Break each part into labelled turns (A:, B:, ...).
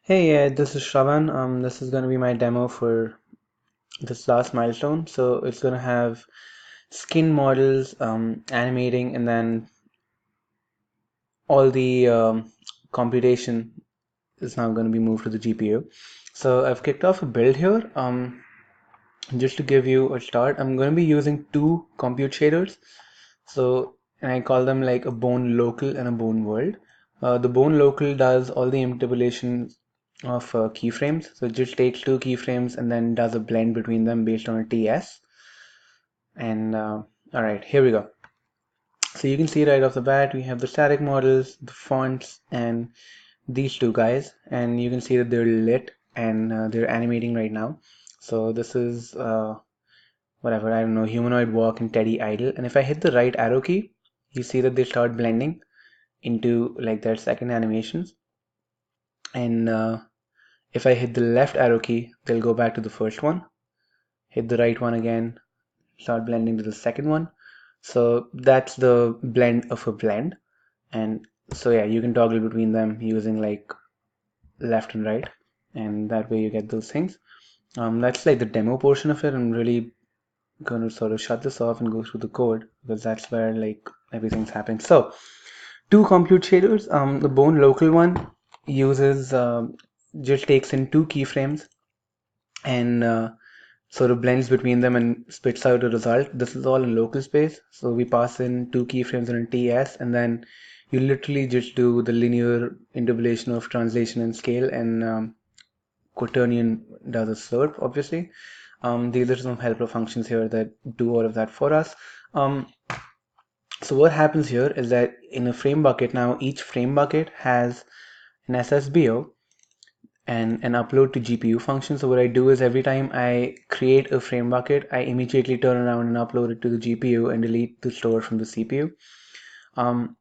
A: Hey, this is Shravan. This is going to be my demo for this last milestone. So it's going to have skin models, animating, and then all the computation is now going to be moved to the GPU. So I've kicked off a build here. Just to give you a start, I'm going to be using two compute shaders. And I call them like a bone local and a bone world. The bone local does all the interpolation of keyframes. So it just takes two keyframes and then does a blend between them based on a TS. And all right, here we go. So you can see right off the bat, we have the static models, the fonts, and these two guys. And you can see that they're lit and they're animating right now. So this is whatever, I don't know, humanoid walk and teddy idle. And if I hit the right arrow key, you see that they start blending into like their second animations. And if I hit the left arrow key, they'll go back to the first one. Hit the right one again, start blending to the second one. So that's the blend of a blend. And so yeah, you can toggle between them using like left and right, and that way you get those things. That's like the demo portion of it. I'm really going to sort of shut this off and go through the code because that's where like everything's happening. So two compute shaders. The bone local one uses just takes in two keyframes and sort of blends between them and spits out a result. This is all in local space. So we pass in two keyframes and a TS, and then you literally just do the linear interpolation of translation and scale, and quaternion does a slurp, obviously. These are some helper functions here that do all of that for us. So what happens here is that in a frame bucket now, each frame bucket has an SSBO and an upload to GPU function. So what I do is every time I create a frame bucket, I immediately turn around and upload it to the GPU and delete the store from the CPU. And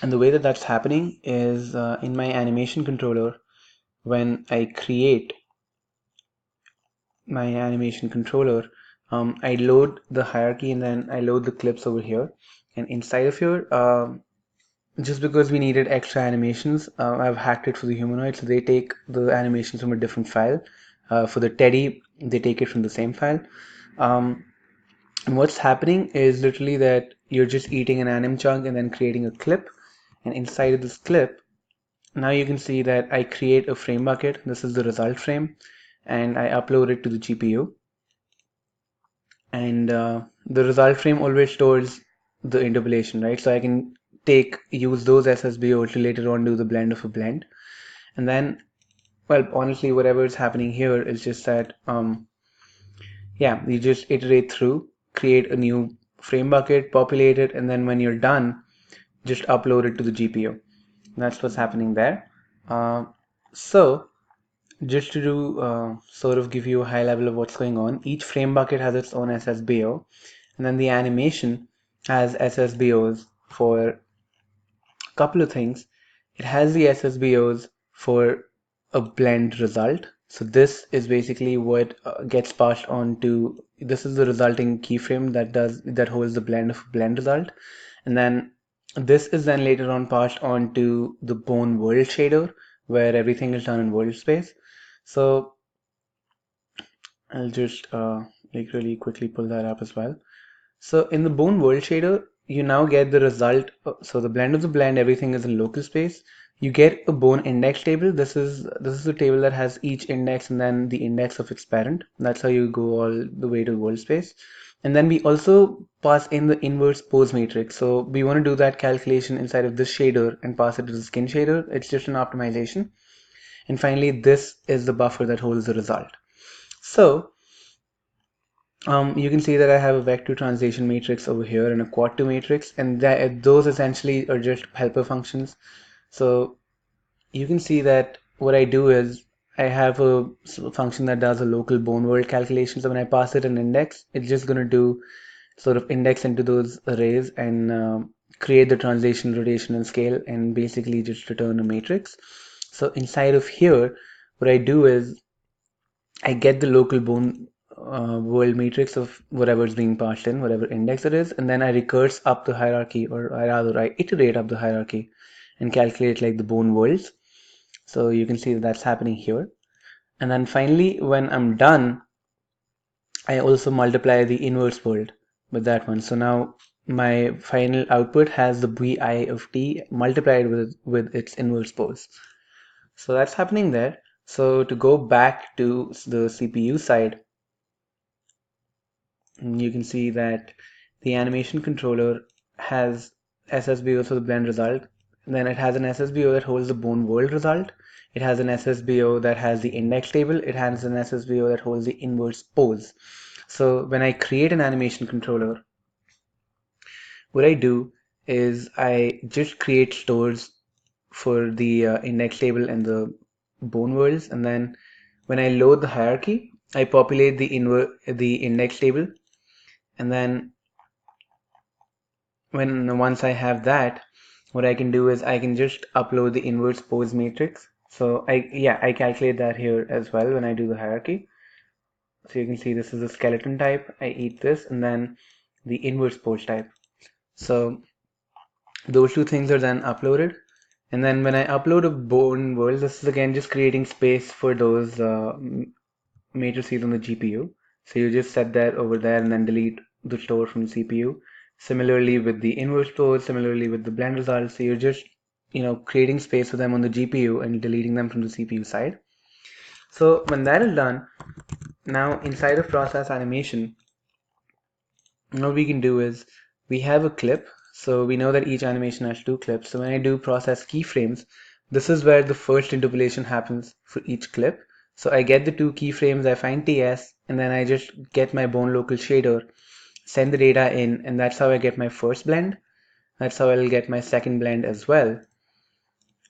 A: the way that that's happening is in my animation controller, when I create my animation controller, I load the hierarchy and then I load the clips over here. And inside of here, just because we needed extra animations, I've hacked it for the humanoid, so they take the animations from a different file. For the teddy, they take it from the same file. And what's happening is literally that you're just eating an anim chunk and then creating a clip. And inside of this clip, now you can see that I create a frame bucket. This is the result frame, and I upload it to the GPU. And the result frame always stores the interpolation, right? So I can use those SSBO to later on do the blend of a blend. And then, well, honestly, whatever is happening here is just that, yeah, you just iterate through, create a new frame bucket, populate it, and then when you're done, just upload it to the GPU. That's what's happening there. So just to do sort of give you a high level of what's going on, each frame bucket has its own SSBO, and then the animation has SSBOs for a couple of things. It has the SSBOs for a blend result. So this is basically what gets passed on to, this is the resulting keyframe that holds the blend result. And then this is then later on passed on to the bone world shader where everything is done in world space. So I'll just like really quickly pull that up as well. So in the bone world shader, you now get the result. So the blend of the blend, everything is in local space. You get a bone index table. This is the table that has each index and then the index of its parent. That's how you go all the way to world space. And then we also pass in the inverse pose matrix. So we want to do that calculation inside of this shader and pass it to the skin shader. It's just an optimization. And finally, this is the buffer that holds the result. So you can see that I have a vector translation matrix over here and a quad 2 matrix, and those essentially are just helper functions. So you can see that what I do is I have a function that does a local bone world calculation. So when I pass it an index, it's just going to do sort of index into those arrays and create the translation, rotation, and scale, and basically just return a matrix. So inside of here, what I do is I get the local bone world matrix of whatever is being passed in, whatever index it is, and then I recurse up the hierarchy, or I rather I iterate up the hierarchy and calculate like the bone worlds. So you can see that that's happening here. And then finally, when I'm done, I also multiply the inverse world with that one. So now my final output has the bi of t multiplied with its inverse pose. So that's happening there. So to go back to the CPU side, you can see that the animation controller has SSBO for the blend result. Then it has an SSBO that holds the bone world result. It has an SSBO that has the index table. It has an SSBO that holds the inverse pose. So when I create an animation controller, what I do is I just create stores for the index table and the bone worlds, and then when I load the hierarchy, I populate the index table, and then once I have that, what I can do is I can just upload the inverse pose matrix. So I calculate that here as well when I do the hierarchy. So you can see this is a skeleton type. I eat this, and then the inverse pose type. So those two things are then uploaded. And then when I upload a bone world, this is again just creating space for those matrices on the GPU. So you just set that over there and then delete the store from the CPU. Similarly with the inverse store, similarly with the blend results. So you're just, creating space for them on the GPU and deleting them from the CPU side. So when that is done, now inside of process animation, what we can do is we have a clip. So we know that each animation has two clips. So when I do process keyframes, this is where the first interpolation happens for each clip. So I get the two keyframes, I find TS, and then I just get my bone local shader, send the data in, and that's how I get my first blend. That's how I'll get my second blend as well.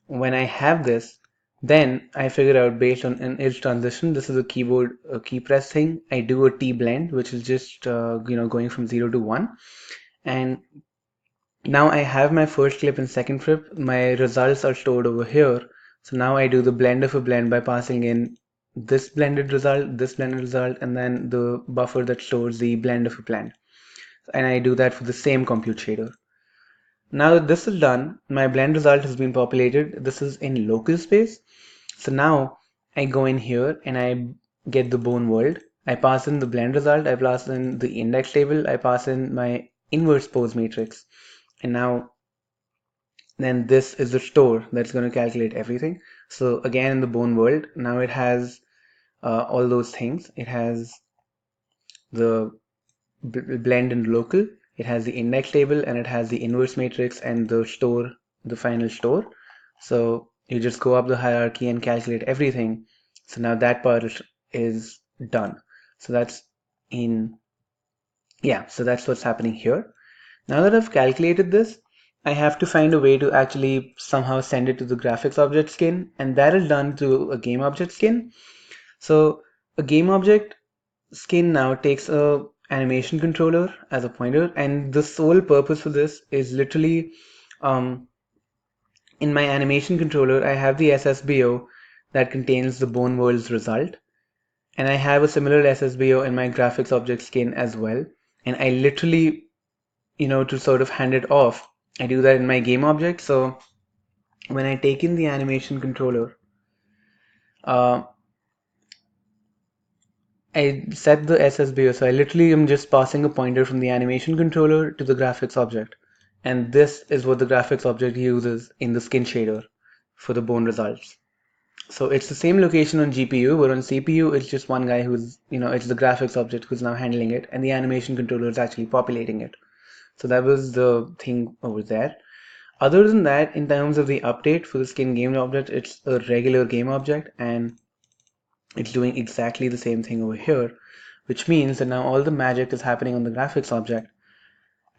A: When I have this, then I figure out based on an edge transition, this is a keyboard key press thing. I do a T blend, which is just going from 0 to 1. And now I have my first clip and second clip. My results are stored over here. So now I do the blend of a blend by passing in this blended result, and then the buffer that stores the blend of a blend. And I do that for the same compute shader. Now that this is done, my blend result has been populated. This is in local space. So now I go in here and I get the bone world. I pass in the blend result. I pass in the index table. I pass in my inverse pose matrix. And now then this is the store that's going to calculate everything. So again, in the bone world, now it has all those things. It has the blend and local, it has the index table, and it has the inverse matrix and the store, the final store. So you just go up the hierarchy and calculate everything. So now that part is done. So that's so that's what's happening here. Now that I've calculated this, I have to find a way to actually somehow send it to the graphics object skin, and that is done through a game object skin. So a game object skin now takes a animation controller as a pointer, and the sole purpose for this is literally in my animation controller I have the SSBO that contains the bone world's result, and I have a similar SSBO in my graphics object skin as well, and I literally, to sort of hand it off, I do that in my game object. So when I take in the animation controller, uh, I set the SSBO, so I literally am just passing a pointer from the animation controller to the graphics object. And this is what the graphics object uses in the skin shader for the bone results. So it's the same location on GPU, but on CPU, it's just one guy who's, it's the graphics object who's now handling it, and the animation controller is actually populating it. So that was the thing over there. Other than that, in terms of the update for the skin game object, it's a regular game object, and it's doing exactly the same thing over here, which means that now all the magic is happening on the graphics object.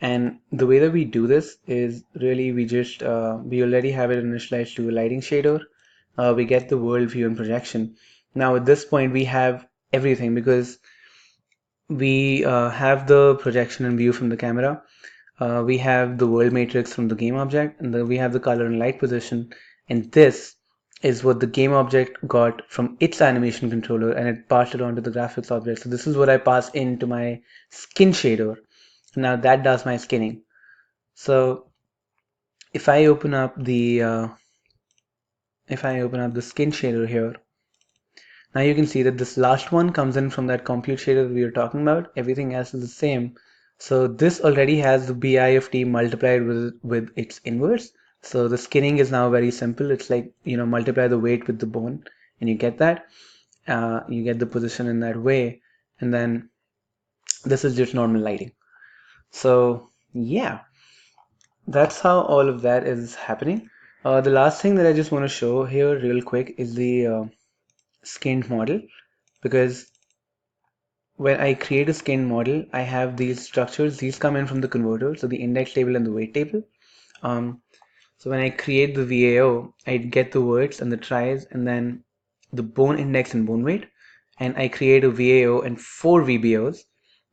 A: And the way that we do this is really we already have it initialized to a lighting shader. We get the world view and projection. Now at this point we have everything because we have the projection and view from the camera. We have the world matrix from the game object, and then we have the color and light position. And this is what the game object got from its animation controller, and it passed it on to the graphics object. So this is what I pass into my skin shader. Now that does my skinning. So if I open up the if I open up the skin shader here, now you can see that this last one comes in from that compute shader we were talking about. Everything else is the same. So this already has the bi of t multiplied with its inverse. So the skinning is now very simple. It's like, multiply the weight with the bone and you get that. You get the position in that way. And then this is just normal lighting. So yeah, that's how all of that is happening. The last thing that I just want to show here real quick is the skinned model, because when I create a skinned model, I have these structures. These come in from the converter, so the index table and the weight table. Um, so when I create the VAO, I get the words and the tries, and then the bone index and bone weight, and I create a VAO and 4 VBOs,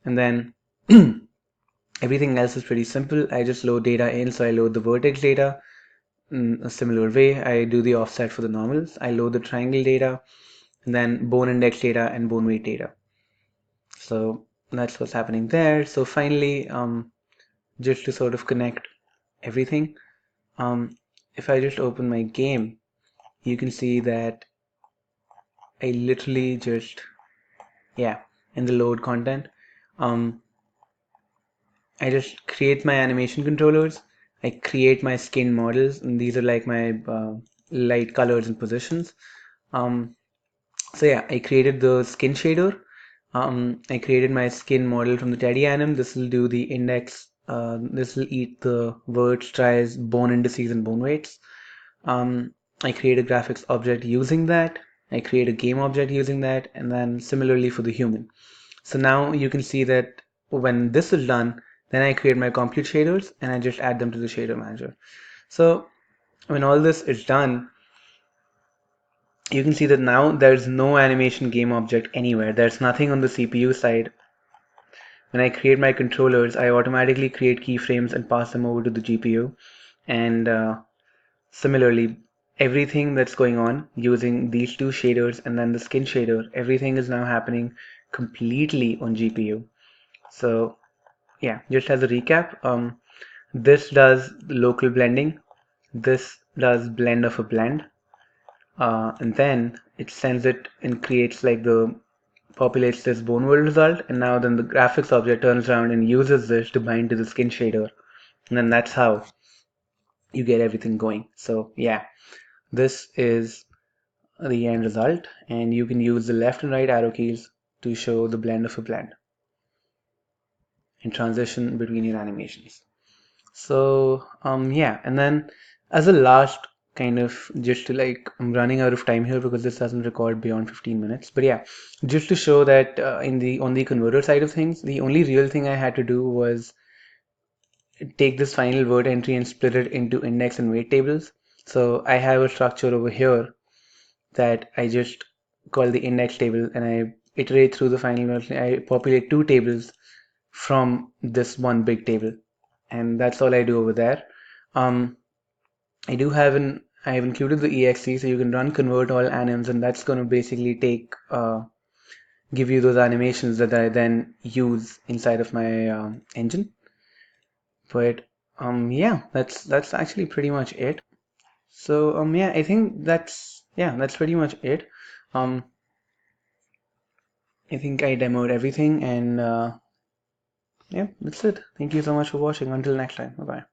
A: and then everything else is pretty simple. I just load data in, so I load the vertex data in a similar way. I do the offset for the normals. I load the triangle data, and then bone index data and bone weight data. So that's what's happening there. So finally, just to sort of connect everything, if I just open my game, you can see that I literally just, yeah, in the load content, um, I just create my animation controllers. I create my skin models, and these are like my light colors and positions. Um, so yeah, I created the skin shader. I created my skin model from the Teddy anim. This will do the index. This will eat the words, tries, bone indices, and bone weights. I create a graphics object using that. I create a game object using that, and then similarly for the human. So now you can see that when this is done, then I create my compute shaders and I just add them to the shader manager. So when all this is done, you can see that now there's no animation game object anywhere. There's nothing on the CPU side. When I create my controllers, I automatically create keyframes and pass them over to the GPU. And similarly, everything that's going on using these two shaders and then the skin shader, everything is now happening completely on GPU. So yeah, just as a recap, this does local blending, this does blend of a blend, and then it sends it and creates like the populates this bone world result, and now then the graphics object turns around and uses this to bind to the skin shader, and then that's how you get everything going. So yeah, this is the end result, and you can use the left and right arrow keys to show the blend of a blend and transition between your animations. So yeah, and then as a last kind of, just to like, I'm running out of time here because this doesn't record beyond 15 minutes, but yeah, just to show that on the converter side of things, the only real thing I had to do was take this final word entry and split it into index and weight tables. So I have a structure over here that I just call the index table, and I iterate through the final word. I populate two tables from this one big table, and that's all I do over there. Um, I have included the exe, so you can run convert all anims, and that's going to basically give you those animations that I then use inside of my engine. But yeah, that's actually pretty much it. So yeah, I think that's pretty much it. Um, I think I demoed everything, and yeah, that's it. Thank you so much for watching. Until next time, bye bye.